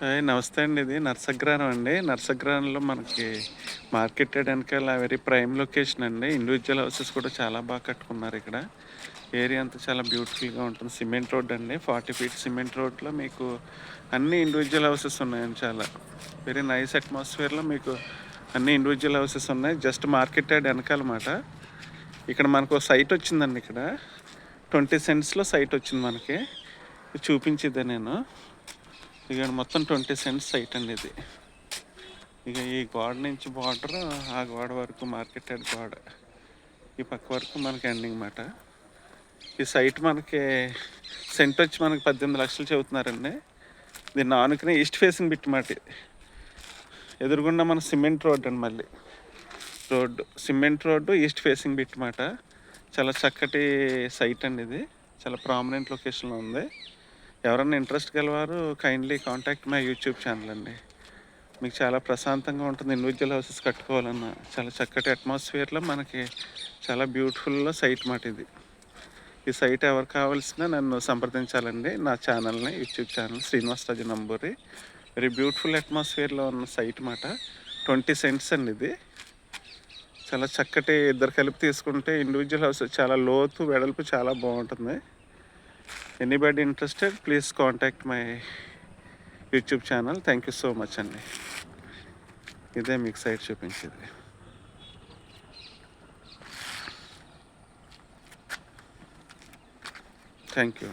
నమస్తే అండి. ఇది నర్సగ్రానం అండి. నర్సగ్రానంలో మనకి మార్కెట్ వెనకాల వెరీ ప్రైమ్ లొకేషన్ అండి. ఇండివిడ్యువల్ హౌసెస్ కూడా చాలా బాగా కట్టుకున్నారు ఇక్కడ. ఏరియా అంతా చాలా బ్యూటిఫుల్‌గా ఉంటుంది. సిమెంట్ రోడ్ అండి. 40 ఫీట్ సిమెంట్ రోడ్‌లో మీకు అన్ని ఇండివిడ్యువల్ హౌసెస్ ఉన్నాయండి చాలా. వెరీ నైస్ అట్మాస్ఫియర్‌లో మీకు అన్ని ఇండివిడ్యువల్ హౌసెస్ ఉన్నాయి. జస్ట్ మార్కెట్ యార్డ్ వెనకాలమాట. ఇక్కడ మనకు సైట్ వచ్చిందండి ఇక్కడ. 20 సెంట్స్‌లో సైట్ వచ్చింది మనకి. చూపించేదే నేను. ఇక మొత్తం 20 సెంట్స్ సైట్ అండి ఇది. ఇక ఈ గోడ నుంచి బార్డర్ ఆ గోడ వరకు మార్కెట్ యార్డ్ గోడ ఈ పక్క వరకు మనకి ఎండింగ్ మాట. ఈ సైట్ మనకి సెంట్ వచ్చి మనకి 18 లక్షలు చెబుతున్నారండి. దీన్ని ఆనుకునే ఈస్ట్ ఫేసింగ్ బిట్ మాట ఇది. ఎదురుగుండా మన సిమెంట్ రోడ్ అండి. మళ్ళీ road cement road east facing bit మాట. చాలా చక్కటి సైట్ అండి ఇది. చాలా ప్రామినెంట్ లొకేషన్లో ఉంది. ఎవరన్నా ఇంట్రెస్ట్ గలవారు kindly contact my YouTube channel అండి. మీకు చాలా ప్రశాంతంగా ఉంటుంది. ఇండివిడ్యువల్ హౌసెస్ కట్టుకోవాలన్నా చాలా చక్కటి అట్మాస్ఫియర్లో మనకి చాలా బ్యూటిఫుల్లో సైట్ మాట ఇది. ఈ సైట్ ఎవరు కావాల్సిన నన్ను సంప్రదించాలండి. నా ఛానల్ని YouTube channel Srinivasaraju Namburi. Very beautiful అట్మాస్ఫియర్లో ఉన్న సైట్ మాట. 20 సెంట్స్ అండి ఇది. చాలా చక్కటి ఇద్దరు కలిపి తీసుకుంటే ఇండివిడ్యువల్ హౌస్ చాలా లోతు వెడల్పు చాలా బాగుంటుంది. Anybody interested please contact my YouTube channel. Thank you so much అండి. ఇదే మీకు సైట్ చూపించేది. Thank you.